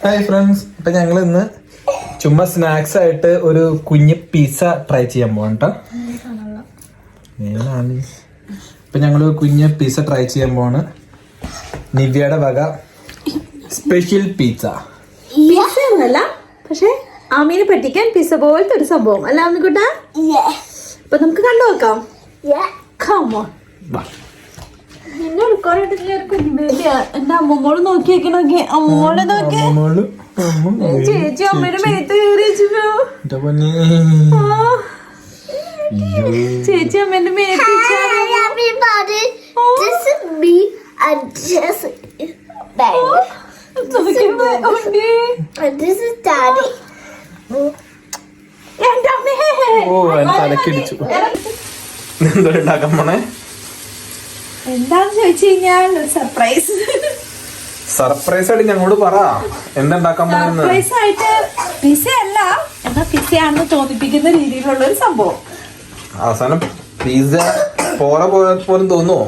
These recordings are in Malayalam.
ഹായ് ഫ്രണ്ട്സ്, ഇപ്പൊ ഞങ്ങൾ ഇന്ന് ചുമ്മാ സ്നാക്സ് ആയിട്ട് ഒരു കുഞ്ഞ് പിസ്സ ട്രൈ ചെയ്യാൻ പോകണ്ട. ഇപ്പൊ ഞങ്ങൾ കുഞ്ഞ് പിസ്സ ട്രൈ ചെയ്യാൻ പോവാണ്. നിവ്യയുടെ വക സ്പെഷ്യൽ പിസ്സ. പിസ്സ ഒന്നല്ല, പക്ഷെ ആമീനെ പറ്റിക്കാൻ പിസ്സ പോലത്തെ ഒരു സംഭവം അല്ല ആമിക്കുട്ട? അപ്പൊ നമുക്ക് കണ്ടു നോക്കാം. എന്റെ അമ്മമ്മോള് നോക്കി വെക്കണോക്കെ. അമ്മോള് നോക്കി ചേച്ചി അമ്മയുടെ മേത്ത് കയറി വെച്ചിട്ടോ. ചേച്ചി അമ്മേന്റെ മേത്ത് എന്താന്ന് ചോദിച്ചു കഴിഞ്ഞാൽ സർപ്രൈസ്. സർപ്രൈസ് ആയിട്ട് ഞങ്ങളോട് പറ, എന്തുണ്ടാക്കാൻ പോകുന്നത്? സർപ്രൈസ് ആയിട്ട് പിസ്സ അല്ല, എന്നാ പിസ്സയാണെന്ന് തോന്നിപ്പിക്കുന്ന രീതിയിലുള്ള ഒരു സംഭവം. അവസാനം പിസ്സ പോലും തോന്നുവോ?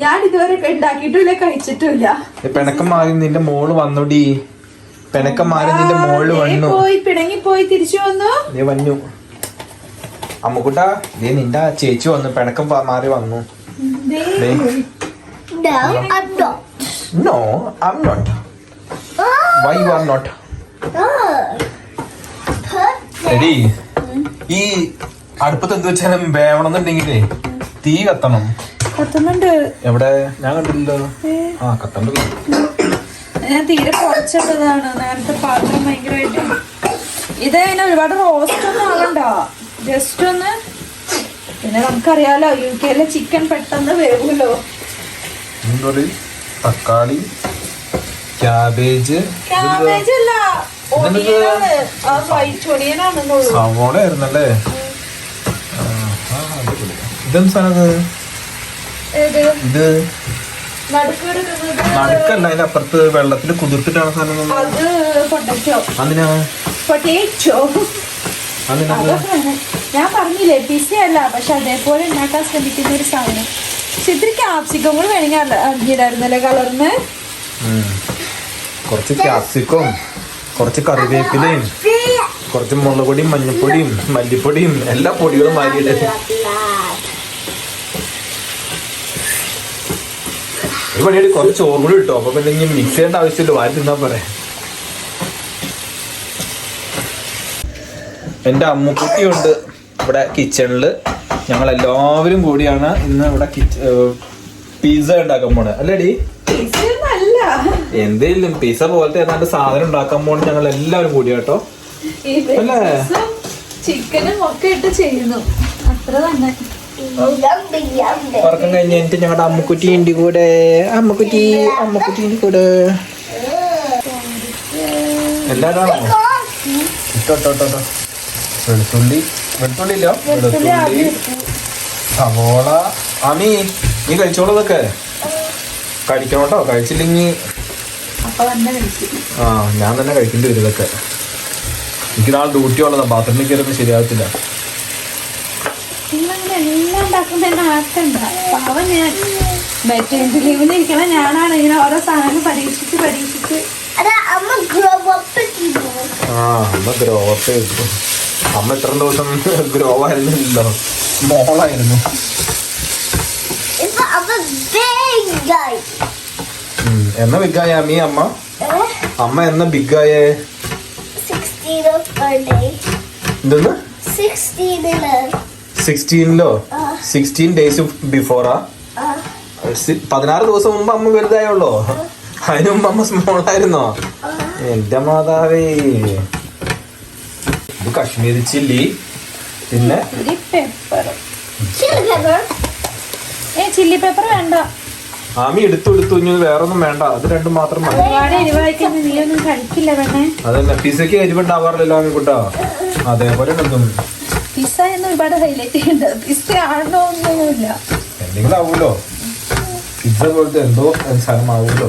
ഞാൻ ഇതുവരെ ഉണ്ടാക്കിയിട്ടില്ല, കഴിച്ചിട്ടില്ല. പിണക്കം മാറി നിന്റെ മോള് വന്നോടി. പിണക്കം മാറി നിന്റെ മോള് വന്നു. പിണങ്ങി പോയി തിരിച്ചു വന്നു. നീ വന്നു അമ്മുക്കുട്ട, നീ നിന്റെ ചേച്ചി വന്നു, പിണക്കം മാറി വന്നു. No, I'm not. Why you are not? എടി, ഈ അടുപ്പത്ത് എന്ത് വെച്ചാലും വേവണമെന്നുണ്ടെങ്കിലേ തീ കത്തണം. കത്തുന്നുണ്ട്. എവിടെ? ഞാൻ കണ്ടില്ലല്ലോ. ആ, കത്തണ്ട്. ഞാൻ തീരെ കുറച്ചിട്ടതാണ് നേരത്തെ പാത്രം ഭയങ്കരമായിട്ട്. ഇത് തന്നെ ഒരുപാട് റോസ്റ്റ് ഒന്നും ആകണ്ട, ജസ്റ്റ് ഒന്ന്. പിന്നെ നമുക്കറിയാലോ UK ചിക്കൻ പെട്ടെന്ന് വേവുമല്ലോ. തക്കാളി, ക്യാബേജ് അല്ല, സവോള ആയിരുന്നല്ലേ? ഇതെന്ത് സാധനം? ഇത് നടുക്കല്ല, അതിന്റെ അപ്പുറത്ത് വെള്ളത്തിൽ കുതിർത്തിട്ടാണ് സാധനം. അതിനാ ഞാൻ പറഞ്ഞില്ലേ പിസ്സ അല്ല, പക്ഷെ അതേപോലെ ഉണ്ടാക്കാൻ ശ്രമിക്കുന്ന ഒരു സാധനം. പക്ഷെ ഇത്തിരി ക്യാപ്സിക്കം കൂടി വേണമെങ്കിൽ അരിഞ്ഞിടായിരുന്നല്ലേ കളറിന്. കുറച്ച് ക്യാപ്സിക്കവും കുറച്ച് കറിവേപ്പിലയും കുറച്ച് മുളക് പൊടിയും മഞ്ഞപ്പൊടിയും മല്ലിപ്പൊടിയും എല്ലാ പൊടികളും വാരിയിട്ട് ഒരു പണിയായിട്ട് കുറച്ച് ചോറ് കൂടി കിട്ടും. അപ്പൊ പിന്നെ ഇനി മിക്സ് ചെയ്യേണ്ട ആവശ്യമില്ല, വാരി തിന്നാ പോരെ. എൻ്റെ അമ്മുക്കുട്ടിയുണ്ട് ഇവിടെ കിച്ചണില്. ഞങ്ങൾ എല്ലാവരും കൂടിയാണ് ഇന്ന് ഇവിടെ പിസ്സ ഉണ്ടാക്കാൻ പോണേ. അല്ലേടി? എന്തേലും പിസ്സ പോലത്തെ ഏതാണ്ട് സാധനം ഉണ്ടാക്കാൻ പോണ ഞങ്ങൾ എല്ലാവരും കൂടി കേട്ടോ. അല്ലേ? ചിക്കനും ഒക്കെ ഇട്ട് ചെയ്യുന്നു, അത്ര തന്നെ. ഉറക്കം കഴിഞ്ഞിട്ട് ഞങ്ങളുടെ അമ്മുക്കുട്ടിന്റെ കൂടെ അമ്മുക്കുട്ടിന്റെ കൂടെ എല്ലാവരും ഇട്ടോ. വെളുത്തുള്ളി സവോള. ആമി, നീ കഴിച്ചോളതൊക്കെ കഴിക്കണോട്ടോ. കഴിച്ചില്ലെങ്കിൽ ഞാൻ തന്നെ കഴിക്കേണ്ടി വരും ഇതൊക്കെ. എനിക്ക് നാളെ ഡ്യൂട്ടി ഉള്ളതാ, ബാത്റൂമിൽ കയറുമ്പോൾ ശരിയാവത്തില്ല. ഞാനാണ് ഇങ്ങനെ ഓരോ സാധനങ്ങൾ പരീക്ഷിച്ച് അമ്മ ഗ്രോ അപ്പ് ചെയ്തു. അമ്മ ഇത്ര ദിവസം ഗ്രോ ആയിരുന്നില്ലല്ലോ, മോളായിരുന്നു. എന്നാ ബിഗായ അമ്മീ? അമ്മ എന്നാ ബിഗായേ? എന്തെന്ന്? 16-ലോ? 16 days ബിഫോറാ? 16 ദിവസം മുമ്പ് അമ്മ വലുതായുള്ളോ? അതിനു മുമ്പ് അമ്മ സ്മോളായിരുന്നോ? എന്റെ മാതാവേ. ഇത് കശ്മീരി ചില്ലി, പിന്നെ ചില്ലി പെപ്പർ വേണ്ട. ആമി എടുത്തു ഇനി വേറൊന്നും വേണ്ട, അത് രണ്ടും മാത്രം മതി. അതല്ല, പിസയ്ക്ക് എരിവുണ്ടാവാറില്ലല്ലോ ആമി കുട്ടാ. അതേപോലെ പിസ്സ എന്ന് ഒരുപാട് ഹൈലൈറ്റ് ചെയ്യുന്നുണ്ട്. പിസ്സ ആണോ ഒന്നുമില്ല, എന്തെങ്കിലും ആവൂലോ. പിസ്സ പോലത്തെ എന്തോ സാധനം ആവൂലോ.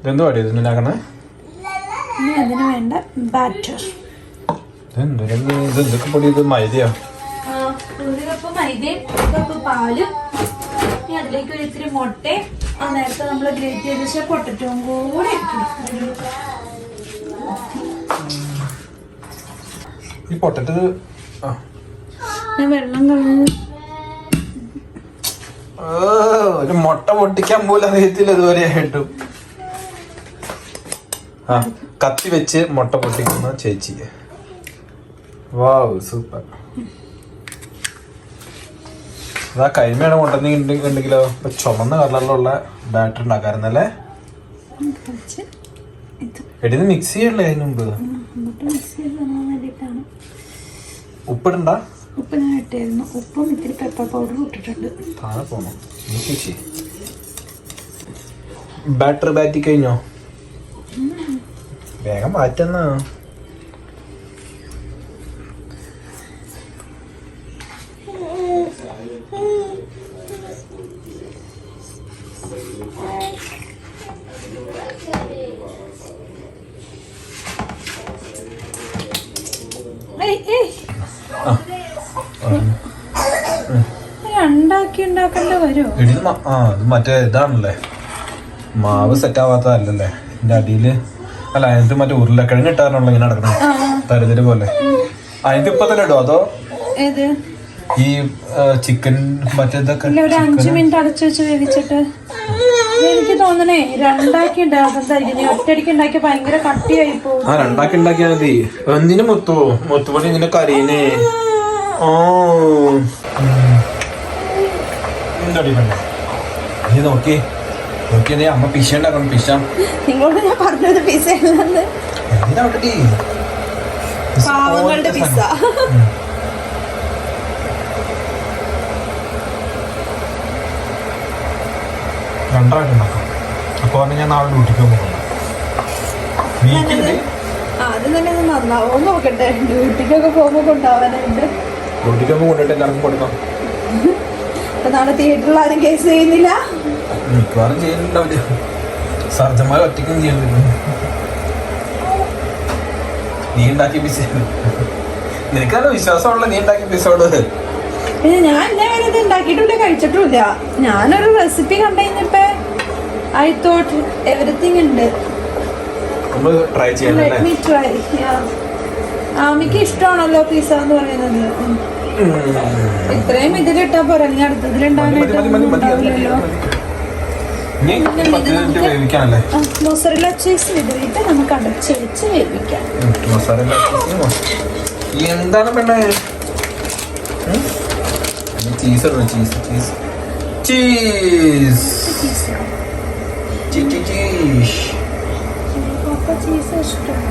ഇതെന്തോ അടി ഇതിണ്ടാക്കണേ? അതിന് വേണ്ട ബാറ്റർ. ഇതെന്തൊക്കെ പൊടി? ഇത് മൈദയോ? 1 കപ്പ് മൈദയും 1 കപ്പ് പാലും ഇനി അതിലേക്ക് ഒരു ഇത്തിരി മുട്ട നേരത്തെ നമ്മൾ ഗ്രേറ്റ് ചെയ്ത് വെച്ചാൽ പൊട്ടറ്റവും കൂടെ ഇട്ടിട്ട് ഈ പൊട്ടറ്റോ ഞാൻ വെള്ളം കളഞ്ഞ് ഒരു മുട്ട പൊട്ടിക്കാൻ പോലും അറിയത്തില്ല ഇതുവരെ ആയിട്ടും. ആ കത്തി വെച്ച് മുട്ട പൊട്ടിക്കുന്ന ചേച്ചി. Wow super. അതാ കൈമയാണ് കൊണ്ടുവന്നിട്ടുണ്ടെങ്കിലോ ഇപ്പൊ ചുമന്ന കളറിലുള്ള ബാറ്റർ ഉണ്ടാക്കാറുന്നല്ലേ. എടിന്ന് മിക്സ് ചെയ്യണ്ടേ അതിന് മുമ്പ്? ഉപ്പിടണ്ട? ഉപ്പ് ഞാൻ ഇട്ടായിരുന്നു. ഉപ്പും ഇത്തിരി പെപ്പർ പൗഡറും ഇട്ടിട്ടുണ്ട്. താഴെ പോണം. ബാറ്റർ ബാറ്റി കഴിഞ്ഞോ? വേഗം മാറ്റുന്ന. ഉണ്ടാക്കണ്ട വരുമോ? ഇത് മറ്റേ ഇതാണല്ലേ, മാവ് സെറ്റ് ആവാത്തതല്ലേ ഇതിന്റെ അടിയില്. അല്ല അതിനകത്ത് മറ്റേ ഉരുളക്കിഴങ്ങ് ഇട്ടാണല്ലോ ഇങ്ങനെ നടക്കണം തരുതല് പോലെ. അതിന്റെ ഇപ്പൊ തന്നെ ഇടോ അതോ ഈ ചിക്കൻ മറ്റേതൊക്കെ? ഒരു 5 മിനിറ്റ് അടച്ചു വെച്ച് വേവിച്ചിട്ട് എനിക്ക് തോന്നണേ രണ്ടാക്കി ഉണ്ടാക്കുന്നതായിരിക്കും. ഒറ്റയടിക്ക് ഉണ്ടാക്കിയ ഭയങ്കര കട്ടിയായി പോകും. രണ്ടാക്കി ഉണ്ടാക്കിയാ മതി. എന്തിനു മുത്തുപണി ഇങ്ങനെ കരീനേ? ഓ എന്താടി പെണ്ണെ നീ നോക്കി നീ അമ്മ പിശ ഉണ്ടാക്കണം. പിശ നിങ്ങളോട് ഞാൻ പറഞ്ഞത് പിസ അല്ലെന്ന്. പാവങ്ങളുടെ പിസ. രണ്ടായിട്ടുണ്ടാക്കാം. അപ്പൊ ഞാൻ നാളെ ഡ്യൂട്ടിക്ക് പോകും. ആദ്യം തന്നെ നന്നാവോ നോക്കട്ടെ. ഡ്യൂട്ടിക്കൊക്കെ പോകുമ്പോ കൊണ്ടുപോകാനായിട്ട്. ഡ്യൂട്ടിക്കൊക്കെ കൊണ്ടിട്ട് എല്ലാവർക്കും കൊടുക്കാം. അപ്പൊ നാളെ തിയേറ്ററിൽ ആരും കേസ് ചെയ്യുന്നില്ല. മിക്കവാറും ചെയ്യുന്നുണ്ടാവില്ല. സർജന്മാർ ഒറ്റയ്ക്കും ചെയ്യുന്നില്ല. നീ ഉണ്ടാക്കിയ പിസ നിനക്കാണ് വിശ്വാസമുള്ള നീ ഉണ്ടാക്കിയ പിസോട്. പിന്നെ ഞാൻ എന്നെ വരെ ഇത് ഉണ്ടാക്കിയിട്ടില്ല, കഴിച്ചിട്ടില്ല. ഞാനൊരു റെസിപ്പി കണ്ടുകഴിഞ്ഞപ്പോ ഐ തോട്ട് എവറിത്തിങ് ഉണ്ട്. ട്രൈ ചെയ്യാം. ആമിക്ക് ഇഷ്ടമാണല്ലോ പിസ എന്ന് പറയുന്നത്. ഇത്രയും ഇതിലിട്ടാ പോരാ, നീ അടുത്തതിലുണ്ടാവില്ലല്ലോ. മൊസറല്ല ചീസ് വിതറിയിട്ട് നമുക്ക് അടച്ച് വെച്ച് വേവിക്കാം. എന്താണ് പെണ്ണേ cheese cheese cheese cheese cheese ഇഷ്ടമാണ്.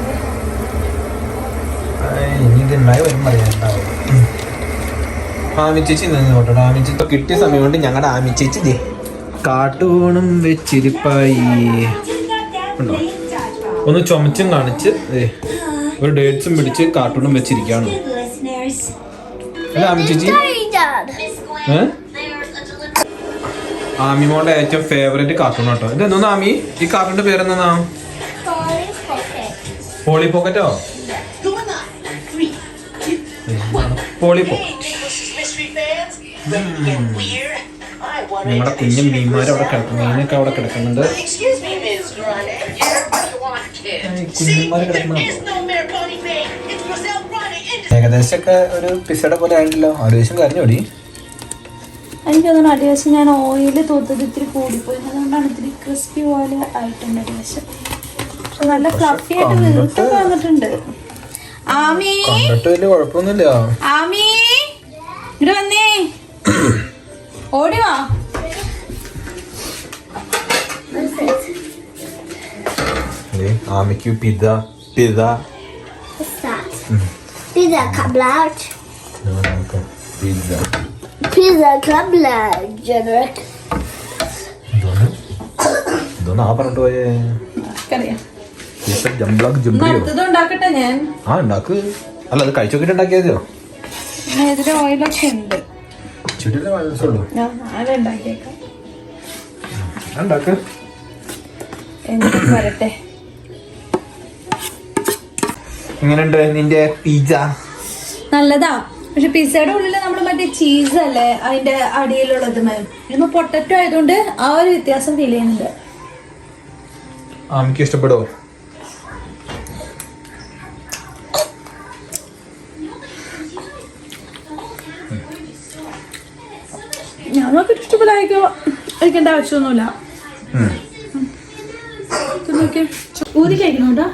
ആമിച്ചേച്ചി നിന്നോട്ടോ. ആമിച്ചേച്ചി കിട്ടിയ സമയം കൊണ്ട് ഞങ്ങളുടെ ആമിച്ചേച്ചി കാട്ടൂണും വെച്ചിരിപ്പായി ഉണ്ടോ. ഒന്ന് ചുമച്ചും കാണിച്ച് ഒരു ഡേറ്റ്സും പിടിച്ച് കാർട്ടൂണും വെച്ചിരിക്കുകയാണ്. അല്ല ആമിച്ചേച്ചി ആമിമോളുടെ ഏറ്റവും ഫേവറേറ്റ് കാർട്ടൂൺ കേട്ടോ. ഇതെന്നാ ആമി ഈ കാർട്ടൂണിന്റെ പേരെന്നാ? പോളി പോക്കറ്റോ? Polly pocket. ഞങ്ങളുടെ കുഞ്ഞു മീന്മാർ അവിടെ കിടക്കുന്നു. മീനൊക്കെ അവിടെ കിടക്കുന്നുണ്ട്. കുഞ്ഞുമാര് കിടക്കുന്നു. ഏകദേശമൊക്കെ ഒരു പിസയുടെ പോലെ ആയിട്ടല്ലോ. അടിവശം കരഞ്ഞോടി. എനിക്ക് തോന്നുന്നു അടിവശം ഞാൻ ഓയില് തൂത്തത് ഇത്തിരി കൂടിപ്പോയി. അതുകൊണ്ടാണ് ഇത്തിരി ക്രിസ്പി പോലെ ആയിട്ടുണ്ട് അടിവശം. പക്ഷെ നല്ല ഫ്ലഫി ആയിട്ട് വീർത്തൊക്കെ വന്നിട്ടുണ്ട്. ആമി വലിയ കുഴപ്പമൊന്നുമില്ല. ആമി ഇവിടെ വന്നേ, ഓടി വാ. ആമിക്ക് പിത പിത Pizza kablar. പിത Pizza kablar. Generic. ഇതൊന്നും ആ പറഞ്ഞിട്ട് പോയേ. അടുത്തത് ഉണ്ടാക്കട്ടെ ഞാൻ. ആ ഉണ്ടാക്ക്. അല്ല അത് കഴിച്ചു നോക്കിട്ട് ഉണ്ടാക്കിയതോ? ഇതില് ഓയിലൊക്കെ ഉണ്ട്. ഉണ്ടാക്ക്. വരട്ടെ. എങ്ങനെയുണ്ട് നിന്റെ പിസ്സ? നല്ലതാ. പക്ഷെ പിസയുടെ ഉള്ളിൽ നമ്മൾ മറ്റേ ചീസ് അല്ലേ അതിന്റെ അടിയിലുള്ളത് മാം. ഇന്ന് പൊട്ടറ്റോ ആയതുകൊണ്ട് ആ ഒരു വ്യത്യാസം ഫീൽ ചെയ്യുന്നുണ്ട്. എനിക്ക് ഇഷ്ടപ്പെടുവോ? ഞാൻ നോക്കിട്ട് ഇഷ്ടപ്പെടായിക്കോ കഴിക്കേണ്ട ആവശ്യമൊന്നുമില്ല. ഊതി കഴിക്കണം കേട്ടോ.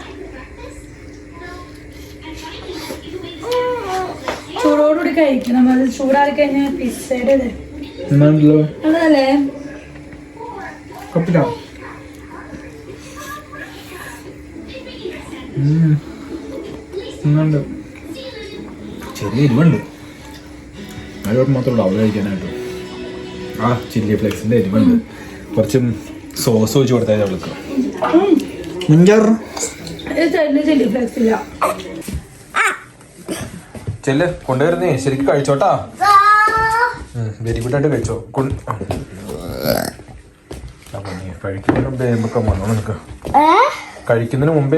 ചൂടോടുകൂടി കഴിക്കണം. അത് ചൂടാറി കഴിഞ്ഞാൽ പിസ്സയുടെ അതല്ലേ ചെറിയ എരിവുണ്ട്. അതിലോട്ട് മാത്രമല്ല അവൾ കഴിക്കാനായിട്ട്. ആ ചില്ലി ഫ്ലേക്സിന്റെ എരിവുണ്ട്. കുറച്ച് സോസ് വെച്ച് കൊടുത്താൽ അവൾക്ക് ചില്ലി ഫ്ലേക്സ് ഇല്ല. ചെല്ല് കൊണ്ടുവരുന്നേ ശരിക്കും കഴിച്ചോട്ടാ. വെരി ഗുഡ് ആയിട്ട് കഴിച്ചോ. കഴിക്കുന്നതിന് മുമ്പേ നമുക്ക് കഴിക്കുന്നതിന് മുമ്പേ